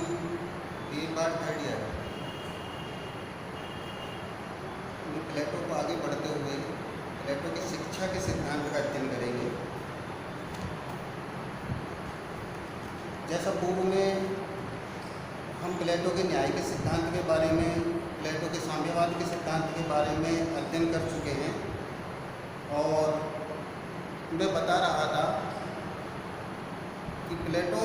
B part third year में प्लेटो को आगे बढ़ते हुए प्लेटो की शिक्षा के सिद्धांत का अध्ययन करेंगे। जैसा पूर्व में हम प्लेटो के न्याय के सिद्धांत के बारे में, प्लेटो के साम्यवाद के सिद्धांत के बारे में अध्ययन कर चुके हैं और मैं बता रहा था कि प्लेटो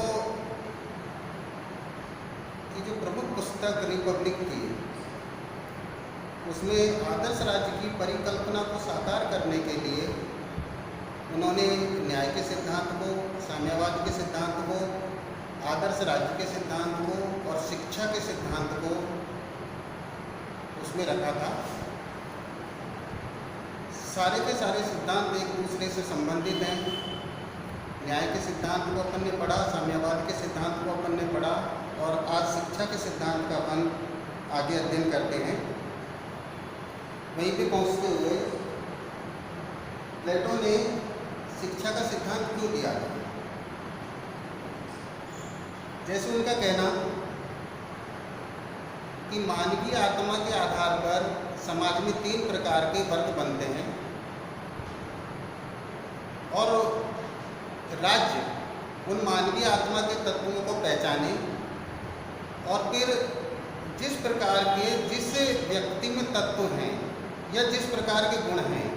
की जो प्रमुख पुस्तक रिपब्लिक थी, उसमें आदर्श राज्य की परिकल्पना को साकार करने के लिए उन्होंने न्याय के सिद्धांत को, साम्यवाद के सिद्धांत को, आदर्श राज्य के सिद्धांत को और शिक्षा के सिद्धांत को उसमें रखा था। सारे के सारे सिद्धांत एक दूसरे से संबंधित हैं। न्याय के सिद्धांत को अपन ने पढ़ा, साम्यवाद के सिद्धांत को अपन ने पढ़ा और आज शिक्षा के सिद्धांत का अपन आगे अध्ययन करते हैं। वहीं पे पहुंचते हुए प्लेटो ने शिक्षा का सिद्धांत क्यों दिया? जैसे उनका कहना कि मानवीय आत्मा के आधार पर समाज में 3 प्रकार के वर्ग बनते हैं और राज्य उन मानवीय आत्मा के तत्वों को पहचाने और फिर जिस प्रकार के जिस व्यक्ति में तत्व हैं या जिस प्रकार के गुण हैं,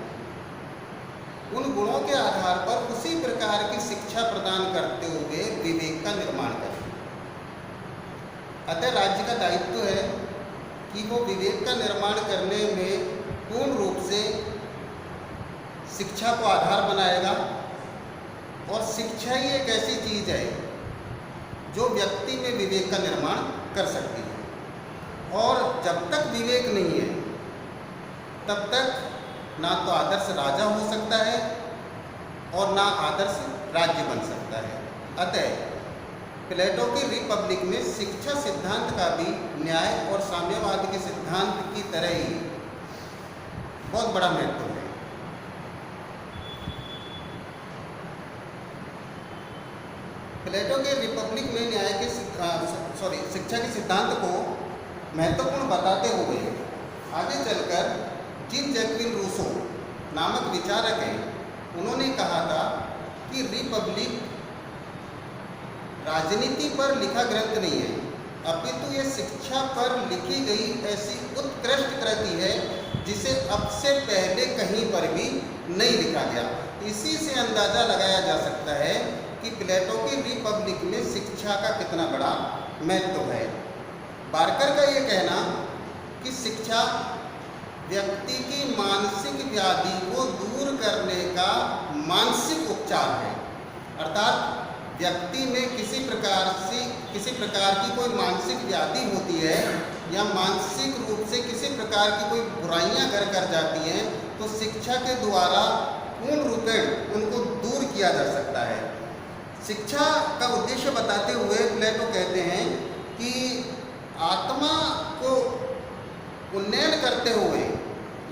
उन गुणों के आधार पर उसी प्रकार की शिक्षा प्रदान करते हुए विवेक का निर्माण करें। अतः राज्य का दायित्व है कि वो विवेक का निर्माण करने में पूर्ण रूप से शिक्षा को आधार बनाएगा और शिक्षा ही एक ऐसी चीज़ है जो व्यक्ति में विवेक का निर्माण कर सकती है। और जब तक विवेक नहीं है तब तक ना तो आदर्श राजा हो सकता है और ना आदर्श राज्य बन सकता है। अतः प्लेटो की रिपब्लिक में शिक्षा सिद्धांत का भी न्याय और साम्यवाद के सिद्धांत की तरह ही बहुत बड़ा महत्व है। प्लेटो के रिपब्लिक में न्याय के शिक्षा के सिद्धांत को महत्वपूर्ण बताते हुए आगे चलकर जीन जैक्विन रूसो नामक विचारक हैं, उन्होंने कहा था कि रिपब्लिक राजनीति पर लिखा ग्रंथ नहीं है, अपितु ये शिक्षा पर लिखी गई ऐसी उत्कृष्ट कृति है जिसे अब से पहले कहीं पर भी नहीं लिखा गया। इसी से अंदाजा लगाया जा सकता है कि प्लेटो की रिपब्लिक में शिक्षा का कितना बड़ा महत्व है। बार्कर का ये कहना कि शिक्षा व्यक्ति की मानसिक व्याधि को दूर करने का मानसिक उपचार है, अर्थात व्यक्ति में किसी प्रकार की कोई मानसिक व्याधि होती है या मानसिक रूप से किसी प्रकार की कोई बुराइयां घर कर जाती हैं, तो शिक्षा के द्वारा पूर्ण रूपेण उनको दूर किया जा सकता है। शिक्षा का उद्देश्य बताते हुए प्लेटो कहते हैं कि आत्मा को उन्नयन करते हुए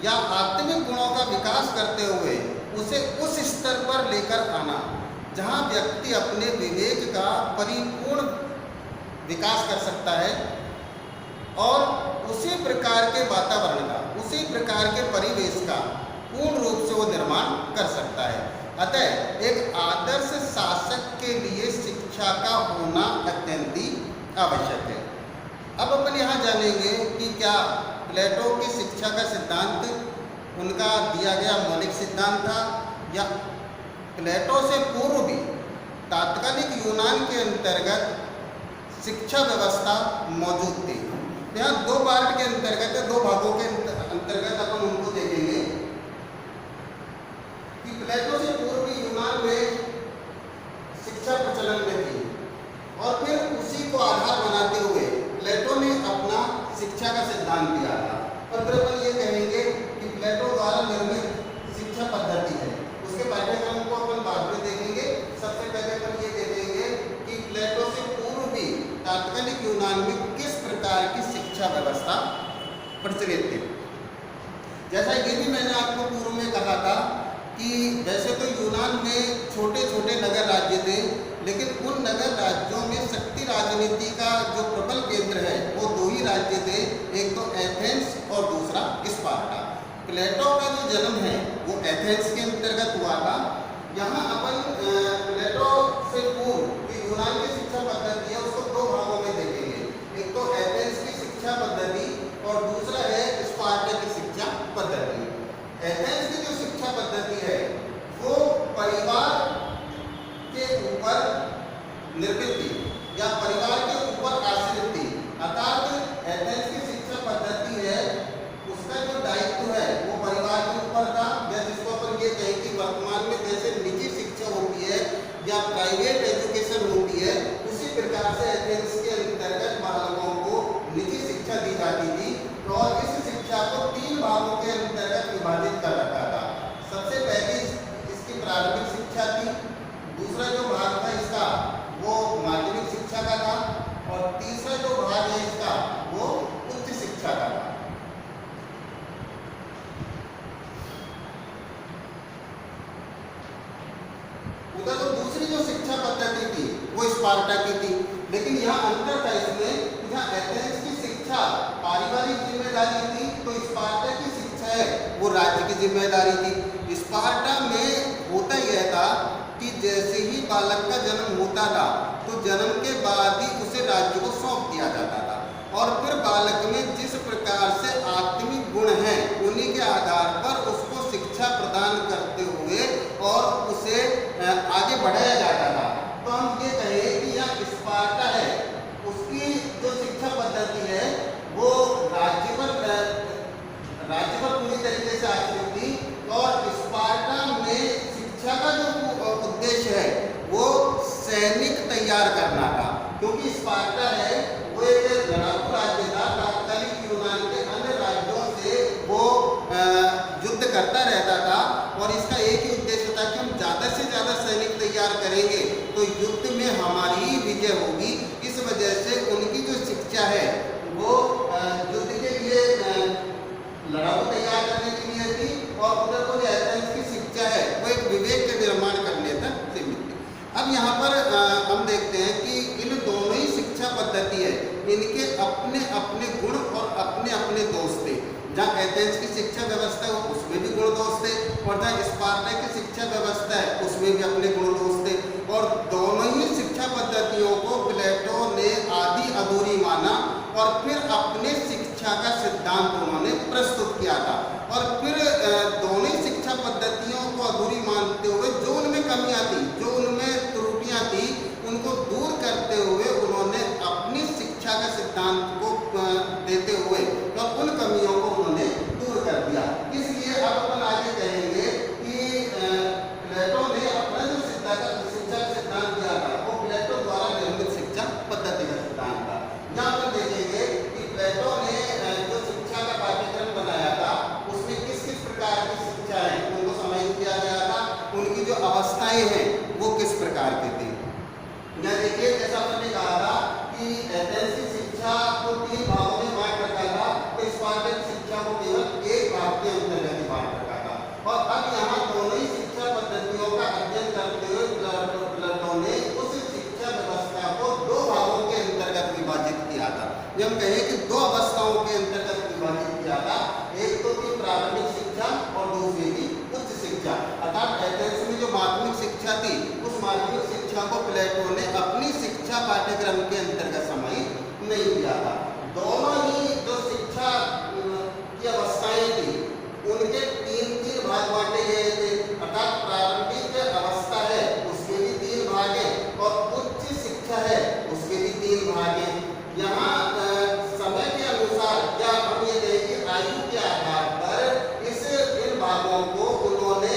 या आत्मिक गुणों का विकास करते हुए उसे उस स्तर पर लेकर आना जहाँ व्यक्ति अपने विवेक का परिपूर्ण विकास कर सकता है और उसी प्रकार के वातावरण का, उसी प्रकार के परिवेश का पूर्ण रूप से वो निर्माण कर सकता है। अतः एक आदर्श शासक के लिए शिक्षा का होना अत्यंत ही आवश्यक है। अब अपन यहाँ जानेंगे कि क्या प्लेटो की शिक्षा का सिद्धांत उनका दिया गया मौलिक सिद्धांत था या प्लेटो से पूर्व भी तात्कालिक यूनान के अंतर्गत शिक्षा व्यवस्था मौजूद थी। यहाँ 2 पार्ट के अंतर्गत, 2 भागों के अंतर्गत अपन उनको देखेंगे कि प्लेटो से पूर्व यूनान में शिक्षा प्रचलन में थी और फिर उसी को आधार बनाते हुए प्लेटो ने अपना शिक्षा का सिद्धांत दिया था। और फिर अपन ये कहेंगे कि प्लेटो द्वारा निर्मित शिक्षा पद्धति है, उसके पाठ्यक्रम को अपन बाद में देखेंगे। सबसे पहले अपन ये देखेंगे कि प्लेटो से पूर्व भी तात्कालिक यूनान में किस प्रकार की शिक्षा व्यवस्था प्रचलित थी। जैसा ये भी मैंने आपको पूर्व में कहा था कि वैसे तो यूनान में छोटे छोटे नगर राज्य थे, लेकिन उन नगर राज्यों में शक्ति राजनीति का जो थे, एक तो एथेंस और दूसरा स्पार्टा। प्लेटो का जो जन्म है वो एथेंस के अंतर्गत हुआ था। यहाँ अपन प्लेटो से पूर्व जो यूनान की शिक्षा पद्धति है उसको दो भागों में देखेंगे, एक तो एथेंस की शिक्षा पद्धति और दूसरा है स्पार्टा की शिक्षा पद्धति। एथेंस की जो शिक्षा पद्धति है वो परिवार के ऊपर निर्मित थी या परिवार के ऊपर आश्रित थी, अर्थात एथेंस की शिक्षा पद्धति है उसका जो दायित्व है वो परिवार के ऊपर था, या जिसको अपन ये कहें कि वर्तमान में जैसे निजी शिक्षा होती है या प्राइवेट एजुकेशन होती है, उसी प्रकार से एथेंस के अंतर्गत बालकों को निजी शिक्षा दी जाती थी और इस शिक्षा को 3 भागों के अंतर्गत विभाजित कर रखा था। सबसे पहली इसकी प्रारंभिक शिक्षा थी, दूसरा जो भाग था इसका वो माध्यमिक शिक्षा का था और तीसरा जो भाग है इसका वो उच्च शिक्षा का था। उधर तो दूसरी जो शिक्षा पद्धति थी वो स्पार्टा की थी, लेकिन यहाँ अंतर था इसमें, यहाँ एथेंस की शिक्षा पारिवारिक जिम्मेदारी थी तो स्पार्टा की शिक्षा है वो राज्य की जिम्मेदारी थी। स्पार्टा में होता यह था कि जैसे ही बालक का जन्म होता था तो जन्म के बाद ही उसे राज्य को सौंप दिया जाता था और फिर बालक में जिस प्रकार से आत्मिक गुण हैं उन्हीं के आधार पर उसको शिक्षा प्रदान करते हुए और उसे आगे बढ़ाया जाता था। तो हम ये कहें कि यह स्पार्टा है उसकी जो शिक्षा पद्धति है वो राज्य पर पूरी तरीके से आश्रित थी और स्पार्टा में शिक्षा का जो उद्देश्य है वो सैनिक तैयार करना था, क्योंकि स्पार्टा है वो एक लड़ाकू राज्य था, तात्कालिक यूनान के अन्य राज्यों से वो युद्ध करता रहता था और इसका एक ही उद्देश्य था कि हम ज़्यादा से ज़्यादा सैनिक तैयार करेंगे तो युद्ध में हमारी ही विजय होगी। इस वजह से उनकी जो शिक्षा है वो युद्ध के लिए लड़ाकू तैयार करने के लिए थी और उधर को जो एथेंस की शिक्षा है वो एक विवेक के निर्माण करने तक सीमित थी। अब यहाँ पर हम देखते हैं कि इन दोनों ही शिक्षा पद्धति है इनके अपने अपने गुण और अपने अपने दोष थे। जहाँ एथेंस की शिक्षा व्यवस्था है उसमें भी गुण दोष थे और जहाँ स्पार्टा की शिक्षा व्यवस्था है उसमें भी अपने गुण दोष थे और दोनों ही शिक्षा पद्धतियों को प्लेटो ने आधी अधूरी माना और फिर अपने शिक्षा का सिद्धांत उन्होंने प्रस्तुत किया था और फिर दोनों ही शिक्षा पद्धतियों को अधूरी मानते हुए जो उनमें कमियां थी, जो उनमें त्रुटियां थी, उनको दूर करते हुए उन्होंने अपनी शिक्षा का सिद्धांत को देते हुए तो उन कमियों को उन्होंने दूर कर दिया। इसलिए अब अपन आगे कहेंगे कि प्लेटो ने अपना जो शिक्षा का सिद्धांत दिया था वो प्लेटो द्वारा निर्मित शिक्षा पद्धति का सिद्धांत था। यहाँ पर देखेंगे कि प्लेटो ने जो शिक्षा का पाठ्यक्रम बनाया था उसमें किस किस प्रकार की शिक्षा है उनको समाहित किया गया था, उनकी जो अवस्थाएं हैं वो किस प्रकार की थी। यहाँ देखिए जैसा हमने कहा था कि एथेंस की शिक्षा को 3 भागों में बांट रखा था तो स्पार्टा की शिक्षा को केवल एक भाग के अंतर्गत ही बांट रखा था और अब यहाँ दोनों ही शिक्षा पद्धतियों का अध्ययन करते हुए प्लेटो ने उस शिक्षा व्यवस्था को 2 भागों के अंतर्गत विभाजित किया था। ये हम कहें कि 2 अवस्थाओं के अंतर्गत विभाजित किया था, एक तो थी प्रारंभिक शिक्षा और दूसरी थी उच्च शिक्षा। अर्थात एथेंस में जो माध्यमिक शिक्षा थी उस माध्यमिक शिक्षा को प्लेटो ने अपनी शिक्षा पाठ्यक्रम के अंतर्गत समाहित नहीं किया था। दोनों ही जो शिक्षा की अवस्थाएं थी उनके 3 भाग बांटे गए थे, अर्थात प्रारंभिक अवस्था है उसके भी 3 भाग हैं और उच्च शिक्षा है उसके भी 3 भाग हैं। यहाँ समय के अनुसार या हम ये कहें कि आयु के आधार पर इन भागों को उन्होंने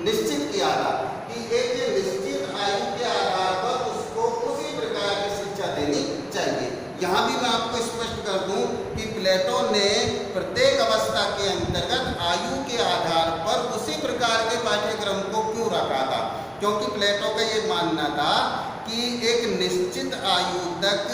निश्चित किया था कि एक निश्चित आयु के आधार पर उसको उसी प्रकार की शिक्षा देनी चाहिए। यहाँ भी मैं आपको स्पष्ट कर दूं कि प्लेटो ने प्रत्येक अवस्था के अंतर्गत आयु के आधार पर उसी प्रकार के पाठ्यक्रम को क्यों रखा था, क्योंकि प्लेटो का ये मानना था कि एक निश्चित आयु तक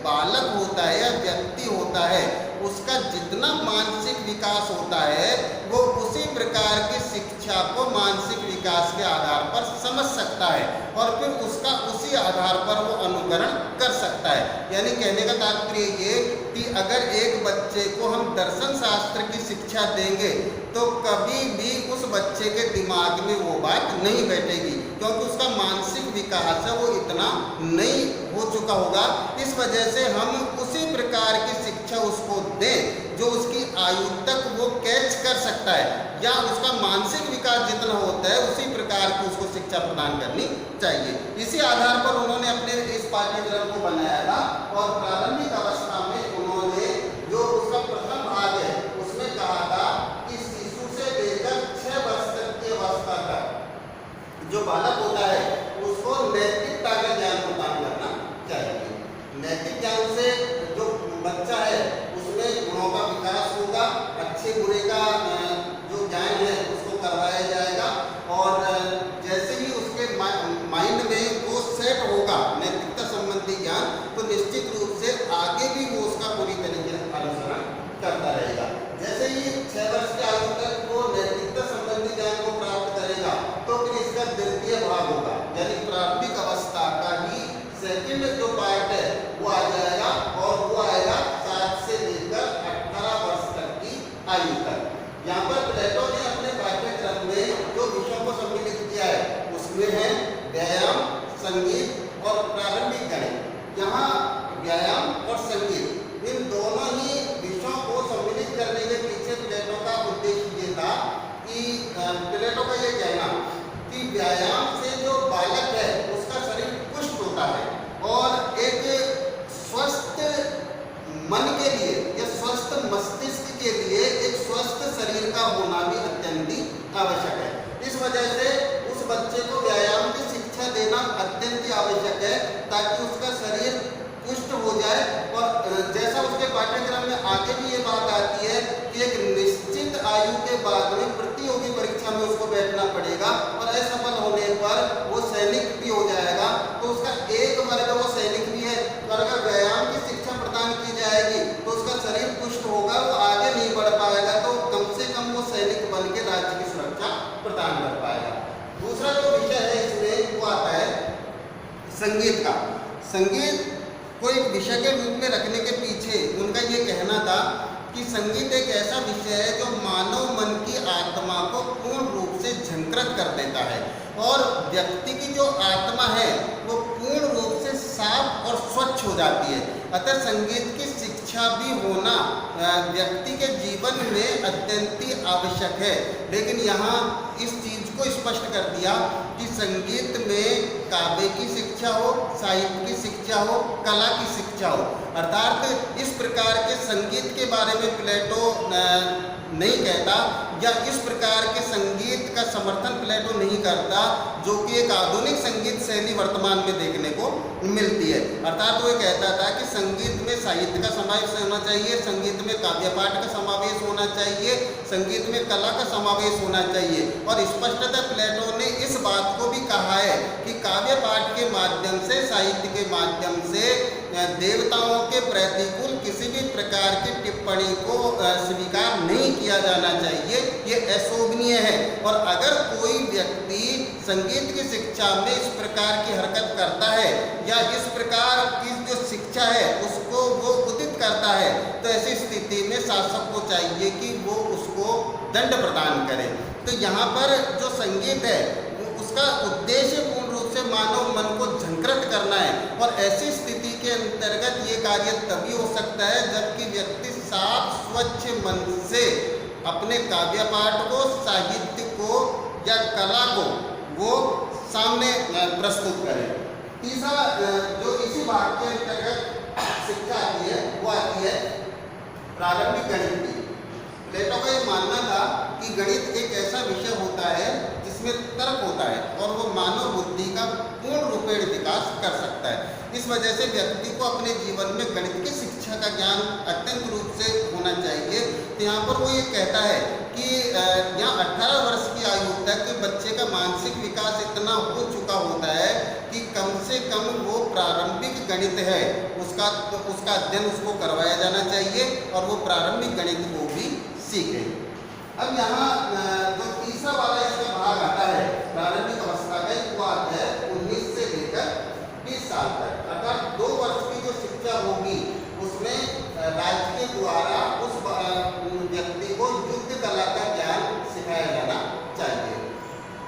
बालक होता है या व्यक्ति होता है उसका जितना मानसिक विकास होता है वो उसी प्रकार की शिक्षा को मानसिक विकास के आधार पर समझ सकता है और फिर उसका उसी आधार पर वो अनुकरण कर सकता है। यानी कहने का तात्पर्य ये कि अगर एक बच्चे को हम दर्शन शास्त्र की शिक्षा देंगे तो कभी भी उस बच्चे के दिमाग में वो बात नहीं बैठेगी, क्योंकि उसका मानसिक विकास है वो इतना नहीं हो चुका होगा। इस वजह से हम उसी प्रकार की शिक्षा उसको दें जो उसकी आयु तक वो कैच कर सकता है, या उसका मानसिक विकास जितना होता है उसी प्रकार की उसको शिक्षा प्रदान करनी चाहिए। इसी आधार पर उन्होंने अपने इस पाठ्यक्रम को बनाया था और प्रारंभिक अवस्था में उन्होंने जो उसका प्रथम भाग है उसमें कहा था कि शिशु से लेकर 6 वर्ष तक की अवस्था तक जो बालक होता है उसको नैतिकता का ज्ञान प्रदान करना चाहिए। नैतिक ज्ञान से जो बच्चा है उसमें गुणों का विकास होगा, अच्छे बुरे का जो ज्ञान है उसको करवाया जाएगा, और जैसे ही उसके माइंड में वो सेट होगा नैतिकता संबंधी ज्ञान, तो निश्चित रूप से आगे भी वो उसका पूरी तरीके से अनुसरण करता रहेगा। जैसे ही 6 वर्ष की आयु तक वो नैतिकता संबंधी ज्ञान को प्राप्त करेगा तो फिर इसका द्वितीय भाग होगा, यानी प्रारंभिक अवस्था का ही सेकंड जो पार्ट है वो आ जाएगा, और वो आएगा 7 से लेकर 18 वर्ष तक की आयु तक। यहाँ पर प्लेटो ने अपने पाठ्यक्रम में जो विषयों को सम्मिलित किया है उसमें है व्यायाम, संगीत और प्रारंभिक गणित। यहाँ व्यायाम और संगीत इन दोनों ही विषयों को सम्मिलित करने के पीछे प्लेटो का उद्देश्य ये था कि प्लेटो का ये कहना कि व्यायाम से जो बालक है उसका शरीर पुष्ट होता है, और एक स्वस्थ मन के लिए या स्वस्थ मस्तिष्क के लिए एक स्वस्थ शरीर का होना भी अत्यंत ही आवश्यक है। इस वजह से उस बच्चे को व्यायाम की शिक्षा देना अत्यंत ही आवश्यक है ताकि उसका शरीर पुष्ट हो जाए। और जैसा उसके पाठ्यक्रम में आगे भी ये बात आती है कि एक निश्चित आयु के बाद में प्रतियोगी परीक्षा में उसको बैठना पड़ेगा, और असफल होने पर वो सैनिक भी हो जाएगा, तो उसका एक वर्ग वो सैनिक भी है। और अगर व्यायाम की शिक्षा प्रदान की जाएगी तो उसका शरीर पुष्ट होगा, वो आगे नहीं बढ़ पाएगा, तो कम से कम वो सैनिक बन के राज्य की सुरक्षा प्रदान कर पाएगा। दूसरा जो विषय है इसमें वो आता है संगीत का। संगीत को एक विषय के रूप में रखने के पीछे उनका ये कहना था कि संगीत एक ऐसा विषय है जो मानव मन की आत्मा को पूर्ण रूप से झंकृत कर देता है, और व्यक्ति की जो आत्मा है वो पूर्ण रूप से साफ और स्वच्छ हो जाती है। अतः संगीत की शिक्षा भी होना व्यक्ति के जीवन में अत्यंत ही आवश्यक है। लेकिन यहाँ इस चीज़ को स्पष्ट कर दिया कि संगीत में काव्य की शिक्षा हो, साहित्य की शिक्षा हो, कला की शिक्षा हो। अर्थात इस प्रकार के संगीत के बारे में प्लेटो नहीं कहता, या इस प्रकार के संगीत का समर्थन प्लेटो नहीं करता जो कि एक आधुनिक संगीत शैली वर्तमान में देखने को मिलती है। अर्थात वो कहता था कि संगीत में साहित्य का समावेश होना चाहिए, संगीत में काव्य पाठ का समावेश होना चाहिए, संगीत में कला का समावेश होना चाहिए। और स्पष्टतः प्लेटो ने इस बात को भी कहा है कि काव्य पाठ के माध्यम से, साहित्य के माध्यम से देवताओं के प्रतिकूल किसी भी प्रकार की टिप्पणी को स्वीकार नहीं किया जाना चाहिए, ये अशोभनीय है। और अगर कोई व्यक्ति संगीत की शिक्षा में इस प्रकार की हरकत करता है या इस प्रकार की जो शिक्षा है उसको वो उदित करता है, तो ऐसी स्थिति में शासक को चाहिए कि वो उसको दंड प्रदान करे। तो यहाँ पर जो संगीत है उसका उद्देश्य पूर्ण रूप से मानव मन को झंकृत करना है, और ऐसी स्थिति के अंतर्गत ये कार्य तभी हो सकता है जबकि व्यक्ति साफ स्वच्छ मन से अपने काव्य पाठ को, साहित्य को या कला को वो सामने प्रस्तुत करे। तीसरा जो इसी भाग के अंतर्गत शिक्षा आती है वो आती है प्रारंभिक गणित की। प्लेटो का ये मानना था कि गणित एक ऐसा विषय होता है जिसमें तर्क होता है और वो मानव बुद्धि का पूर्ण रूपेण विकास कर सकता है। इस वजह से व्यक्ति को अपने जीवन में गणित की शिक्षा का ज्ञान अत्यंत रूप से होना चाहिए। तो यहाँ पर वो ये कहता है कि यहाँ 18 वर्ष की आयु तक बच्चे का मानसिक विकास इतना हो चुका होता है कि कम से कम वो प्रारंभिक गणित है उसका अध्ययन उसको करवाया जाना चाहिए और वो प्रारंभिक गणित को भी सीखे। अब यहाँ जो तीसरा वाला इसका भाग आता है प्रारंभिक अवस्था का, वो आता है 19 से लेकर 20 साल तक, अर्थात 2 वर्ष द्वारा उस व्यक्ति को युद्ध कला का ज्ञान सिखाया जाना चाहिए।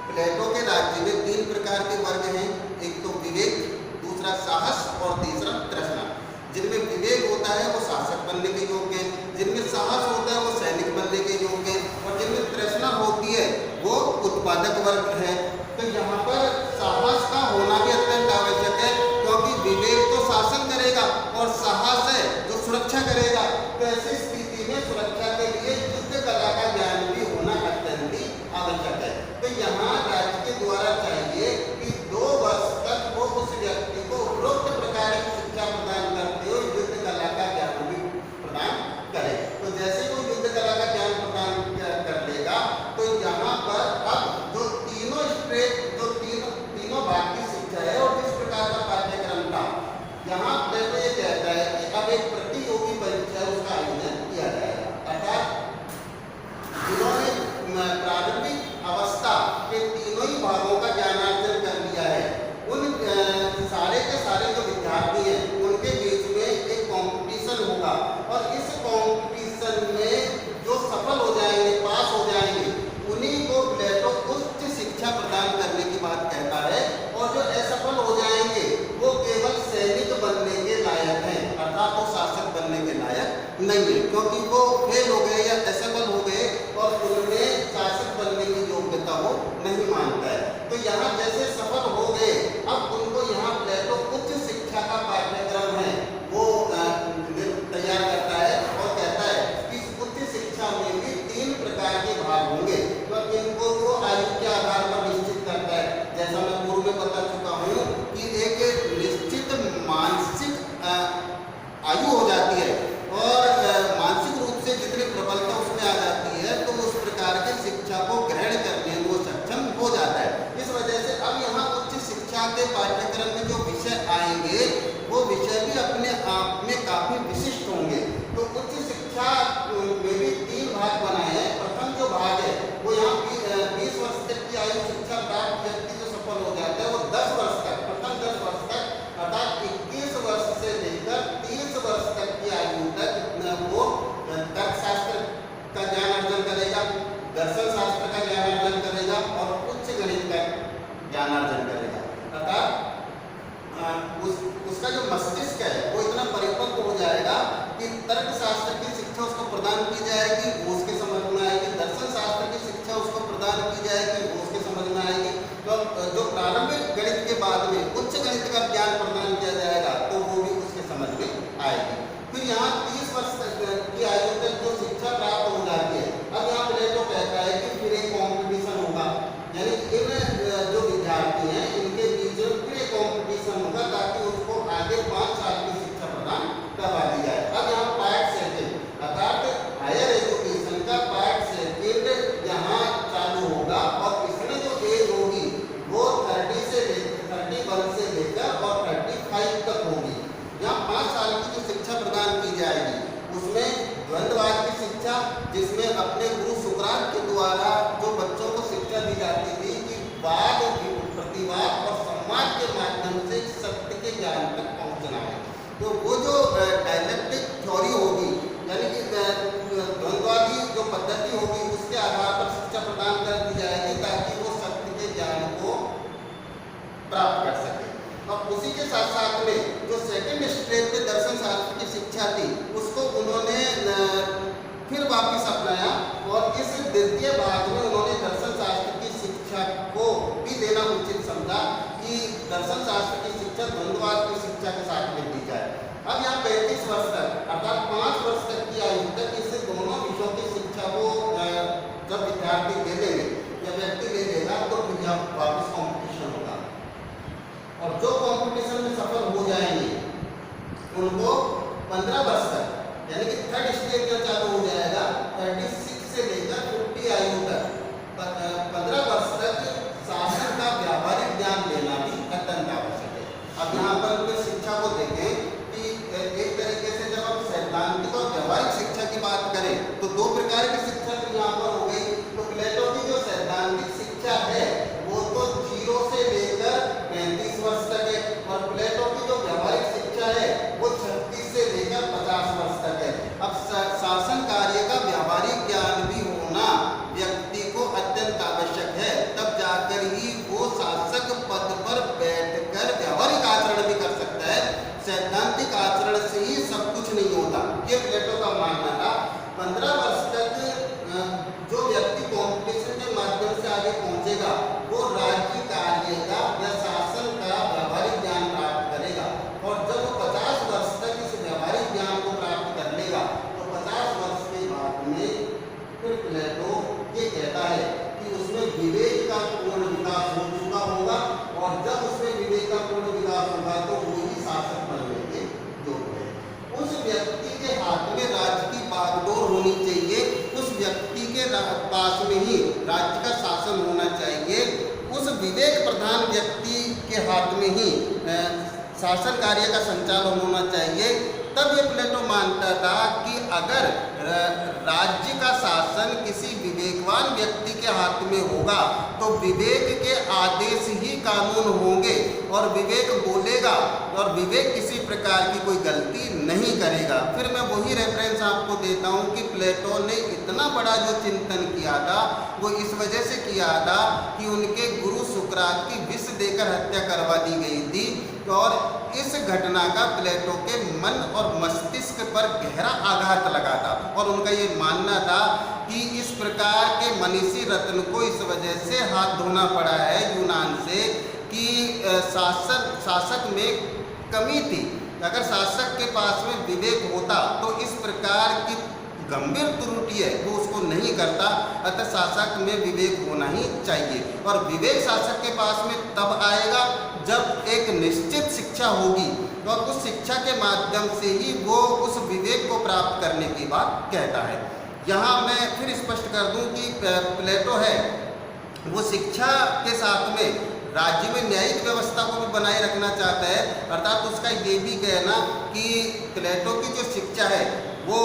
प्लेटो के राज्य में 3 प्रकार के वर्ग हैं, एक तो विवेक, दूसरा साहस और तीसरा तृष्णा। जिनमें विवेक होता है वो शासक बनने के योग्य है, जिनमें साहस होता है वो सैनिक बनने के योग्य है, और जिनमें तृष्णा होती है वो उत्पादक वर्ग है। तो यहाँ पर साहस का होना भी अत्यंत आवश्यक है, क्योंकि विवेक तो शासन करेगा और साहस है जो सुरक्षा करेगा। तो ऐसी स्थिति में सुरक्षा के लिए युद्ध कला का ज्ञान भी होना अत्यंत ही आवश्यक है। तो यहाँ राज्य के द्वारा चाहिए कि 2 वर्ष तक वो उस व्यक्ति को उपरोक्त प्रकार की शिक्षा प्रदान करते हुए युद्ध कला का ज्ञान भी प्रदान करे। तो जैसे वो युद्ध कला का ज्ञान प्रदान कर लेगा, तो यहाँ पर अब जो तीनों भाग की शिक्षा है और जिस प्रकार का पाठ्यक्रम था, यहाँ प्लेटो ये कहता है कि अब एक प्रतियोगी परीक्षा उसका आयोजन किया जाएगा। अर्थात जिन्होंने प्रारंभिक अवस्था के तीनों ही भागों का ज्ञानार्जन कर लिया है, उन सारे के सारे जो विद्यार्थी हैं उनके बीच में एक कंपटीशन होगा, और इस कंपटीशन में जो सफल हो जाएंगे, पास हो जाएंगे, उन्हीं को प्लेटो उच्च शिक्षा प्रदान करने की बात कहता है। और जो असफल हो जाएंगे वो केवल सैनिक बनने के लायक हैं, अर्थात वो शासक बनने के लायक नहीं है, क्योंकि वो फेल हो गए या असफल हो गए और उनमें शासक बनने की योग्यता वो नहीं मानता है। तो यहाँ जैसे सफल हो गए, अब उनको यहाँ प्लेटो उच्च शिक्षा का पाठ्यक्रम है वो तैयार करता है और कहता है कि उच्च शिक्षा में भी 3 प्रकार के भाग होंगे। तो इनको वो आयु के आधार पर निश्चित करता है। जैसा मैं पूर्व में बता चुका हूँ कि एक निश्चित मानसिक आयु हो जाती है और मानसिक रूप से जितनी प्रबलता उसमें आ जाती है, तो उस प्रकार की शिक्षा को ग्रहण करने में वो सक्षम हो जाता है। इस वजह से अब यहाँ उच्च शिक्षा के पाठ्यक्रम में जो विषय आएंगे वो विषय भी अपने आप में काफी विशिष्ट होंगे। तो उच्च शिक्षा में भी 3 भाग बनाए हैं। प्रथम जो भाग है वो यहाँ 20 वर्ष तक की आयु शिक्षा प्राप्त व्यक्ति जो सफल हो जाता है वो 10 वर्ष तक, प्रथम 10 वर्ष तक अर्थात 21 वर्ष से लेकर 30 वर्ष तक की आयु तक वो तर्कशास्त्र का ज्ञान अर्जन करेगा, दर्शन शास्त्र का ज्ञान अर्जन करेगा और उच्च गणित का ज्ञान अर्जन करेगा। अर्थात उसका जो मस्तिष्क है वो इतना परिपक्व हो जाएगा कि तर्कशास्त्र की शिक्षा उसको प्रदान की जाएगी, वो उसके समझ में आएगी, दर्शन शास्त्र की शिक्षा उसको प्रदान की जाएगी, वो उसके समझ में आएगी। तो जो प्रारंभिक गणित के बाद में उच्च गणित का ज्ञान प्रदान किया जाएगा तो वो भी उसके समझ में आएगी। फिर यहाँ 30 वर्ष तक की आयु तक जो शिक्षा प्राप्त हो जाती है, अब यहाँ प्लेटो कहता है कि फिर एक कॉम्पिटिशन होगा, यानी इन जो विद्यार्थी हैं इनके बीच फिर एक कॉम्पिटिशन होगा ताकि उसको आगे 5 साल की शिक्षा प्रदान करवा दी जाए। अब यहाँ पार्ट सेकेंड अर्थात हायर एजुकेशन का पार्ट सेकेंड यहाँ चालू होगा और इसमें जो एज होगी वो 31 से लेकर और 35 तक होगी। यहाँ 5 साल की जो शिक्षा प्रदान की जाएगी उसमें द्वंद्ववाद की शिक्षा, जिसमें अपने गुरु सुकरात के द्वारा जो बच्चों को शिक्षा दी जाती थी कि वाद, प्रतिवाद और संवाद के माध्यम से सत्य के ज्ञान तक पहुंचना है। तो वो जो डायलेक्टिक थ्योरी होगी, यानी कि द्वंद्वादी जो पद्धति होगी उसके आधार पर शिक्षा प्रदान कर दी जाएगी ताकि वो सत्य के ज्ञान को प्राप्त कर सके। और उसी के साथ साथ में जो सेकंड स्टेज पे दर्शन शास्त्र की शिक्षा थी उसको उन्होंने फिर वापिस अपनाया और इस द्वितीय भाग में उन्होंने दर्शन शास्त्र की शिक्षा को भी देना उचित समझा कि दर्शन शास्त्र की शिक्षा द्वंद्ववाद की शिक्षा के साथ में दी जाए। अब यहाँ 35 वर्ष तक अर्थात 5 वर्ष तक की आयु तक इस दोनों विषयों की शिक्षा को जब विद्यार्थी ले लेंगे या व्यक्ति ले लेगा तो फिर यहाँ वापिस कॉम्पिटिशन होगा और जो कॉम्पिटिशन में सफल हो जाएंगे उनको 15 वर्ष तक यानी कि थर्ड स्टेज का चालू हो जाएगा 36 से लेकर 50 आयु तक 15 वर्ष तक शासन का व्यावहारिक ज्ञान लेना भी अत्यंत आवश्यक है। अब यहाँ पर फिर शिक्षा को देखें कि एक तरीके से जब हम सैद्धांतिक और व्यावहारिक शिक्षा की बात करें तो 2 प्रकार की शिक्षा तो यहाँ पर हो गई। तो प्लेटो की जो सैद्धांतिक शिक्षा है वो तो 0 से लेकर 35 वर्ष तक है और प्लेटो की जो व्यावहारिक शिक्षा है वो 36 से लेकर 50 वर्ष तक है। अब सैद्धांतिक आचरण से ही सब कुछ नहीं होता, ये प्लेटो का मानना था। 15 वर्ष तक जो व्यक्ति कॉम्पिटिशन के माध्यम से आगे पहुंचेगा वो राज्य कार्य का या शासन का व्यावहारिक ज्ञान प्राप्त करेगा, और जब वो 50 वर्ष तक इस व्यावहारिक ज्ञान को प्राप्त कर लेगा तो 50 वर्ष के बाद में फिर प्लेटो ये कहता है कि उसमें विवेक का पूर्ण विकास हो चुका होगा, और जब उसमें विवेक का पूर्ण विकास होगा तो वो ही शासक बनने के योग्य है। उस व्यक्ति के हाथ में राज्य की बागडोर होनी चाहिए, उस व्यक्ति के पास में ही राज्य का शासन होना चाहिए, उस विवेक प्रधान व्यक्ति के हाथ में ही शासन कार्य का संचालन होना चाहिए। तब ये प्लेटो मानता था कि अगर राज्य का शासन किसी विवेकवान व्यक्ति के हाथ में होगा तो विवेक के आदेश ही कानून होंगे, और विवेक बोलेगा और विवेक किसी प्रकार की कोई गलती नहीं करेगा। फिर मैं वही रेफरेंस आपको देता हूँ कि प्लेटो ने इतना बड़ा जो चिंतन किया था वो इस वजह से किया था कि उनके गुरु सुकरात की विष देकर हत्या करवा दी गई थी, और इस घटना का प्लेटो के मन और मस्तिष्क पर गहरा आघात लगा था, और उनका ये मानना था कि इस प्रकार के मनीषी रत्न को इस वजह से हाथ धोना पड़ा है यूनान से कि शासक में कमी थी। अगर शासक के पास में विवेक होता तो इस प्रकार की गंभीर त्रुटि है वो उसको नहीं करता, अतः शासक में विवेक होना ही चाहिए। और विवेक शासक के पास में तब आएगा जब एक निश्चित शिक्षा होगी, और उस शिक्षा के माध्यम से ही वो उस विवेक को प्राप्त करने की बात कहता है। यहाँ मैं फिर स्पष्ट कर दूं कि प्लेटो है वो शिक्षा के साथ में राज्य में न्यायिक व्यवस्था को भी बनाए रखना चाहता है, अर्थात उसका ये भी कहना कि प्लेटो की जो शिक्षा है वो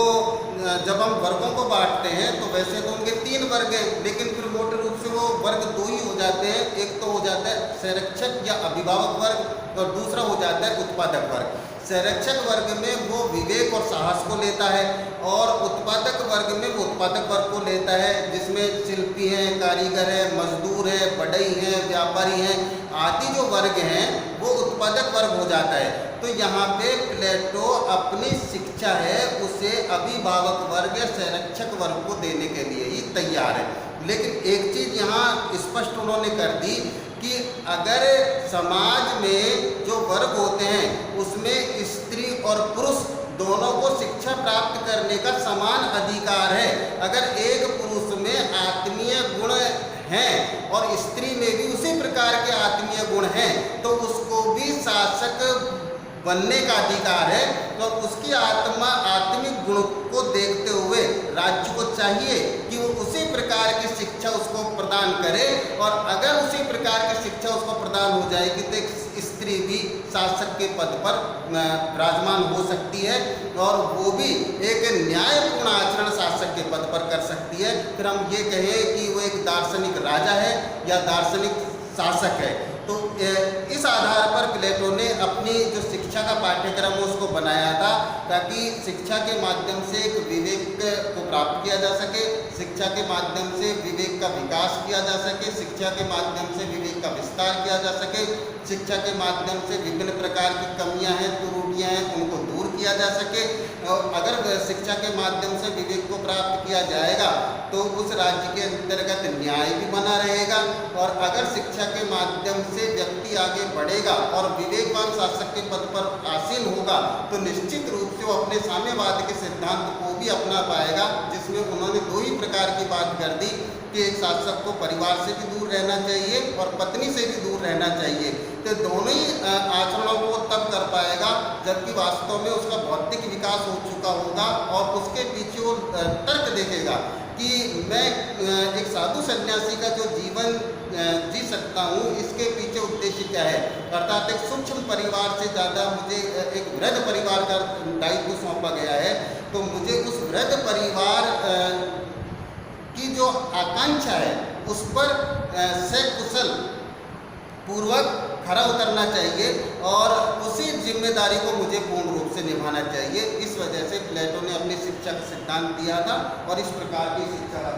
जब हम वर्गों को बांटते हैं तो वैसे तो उनके 3 वर्ग हैं, लेकिन फिर मोटे रूप से वो वर्ग 2 ही हो जाते हैं। एक तो हो जाता है संरक्षक या अभिभावक वर्ग, और दूसरा हो जाता है उत्पादक वर्ग। संरक्षक वर्ग में वो विवेक और साहस को लेता है, और उत्पादक वर्ग में वो उत्पादक वर्ग को लेता है जिसमें शिल्पी हैं, कारीगर हैं, मजदूर हैं, बढ़ई हैं, व्यापारी हैं आदि जो वर्ग हैं वो उत्पादक वर्ग हो जाता है। तो यहाँ पे प्लेटो अपनी शिक्षा है उसे अभिभावक वर्ग या संरक्षक वर्ग को देने के लिए ही तैयार है। लेकिन एक चीज़ यहाँ स्पष्ट उन्होंने कर दी कि अगर समाज में जो वर्ग होते हैं उसमें स्त्री और पुरुष दोनों को शिक्षा प्राप्त करने का समान अधिकार है, अगर एक पुरुष में आत्मीय गुण हैं और स्त्री में भी उसी प्रकार के आत्मीय गुण हैं तो उसको भी शासक बनने का अधिकार है। तो उसकी आत्मिक गुण को देखते हुए राज्य को चाहिए कि वो उसी प्रकार की शिक्षा उसको प्रदान करे, और अगर उसी प्रकार की शिक्षा उसको प्रदान हो जाएगी तो एक स्त्री भी शासक के पद पर विराजमान हो सकती है, और वो भी एक न्यायपूर्ण आचरण शासक के पद पर कर सकती है। फिर हम ये कहें कि वो एक दार्शनिक राजा है या दार्शनिक शासक है। तो इस आधार पर प्लेटो ने अपनी जो शिक्षा का पाठ्यक्रम उसको बनाया था ताकि शिक्षा के माध्यम से एक विवेक को प्राप्त किया जा सके, शिक्षा के माध्यम से विवेक का विकास किया जा सके, शिक्षा के माध्यम से विवेक का विस्तार किया जा सके, शिक्षा के माध्यम से विभिन्न प्रकार की कमियां हैं, त्रुटियां हैं, उनको दूर किया जा सके। और अगर शिक्षा के माध्यम से विवेक को प्राप्त किया जाएगा तो उस राज्य के अंतर्गत न्याय भी बना रहेगा, और अगर शिक्षा के माध्यम से व्यक्ति आगे बढ़ेगा और विवेकवान शासक के पद पर आसीन होगा तो निश्चित रूप से वो अपने साम्यवाद के सिद्धांत को भी अपना पाएगा, जिसमें उन्होंने 2 ही प्रकार की बात कर दी कि एक शासक को परिवार से भी दूर रहना चाहिए और पत्नी से भी दूर रहना चाहिए। तो दोनों ही आचरणों को तब कर पाएगा जबकि वास्तव में उसका भौतिक विकास हो चुका होगा, और उसके पीछे वो तर्क देखेगा कि मैं एक साधु सन्यासी का जो जीवन जी सकता हूँ इसके पीछे उद्देश्य क्या है, अर्थात एक सूक्ष्म परिवार से ज़्यादा मुझे एक वृहद परिवार का दायित्व सौंपा गया है, तो मुझे उस वृहद परिवार की जो आकांक्षा है उस पर सकुशल पूर्वक खरा उतरना चाहिए, और उसी जिम्मेदारी को मुझे पूर्ण रूप से निभाना चाहिए। इस वजह से प्लेटो ने अपनी शिक्षा का सिद्धांत दिया था और इस प्रकार की शिक्षा का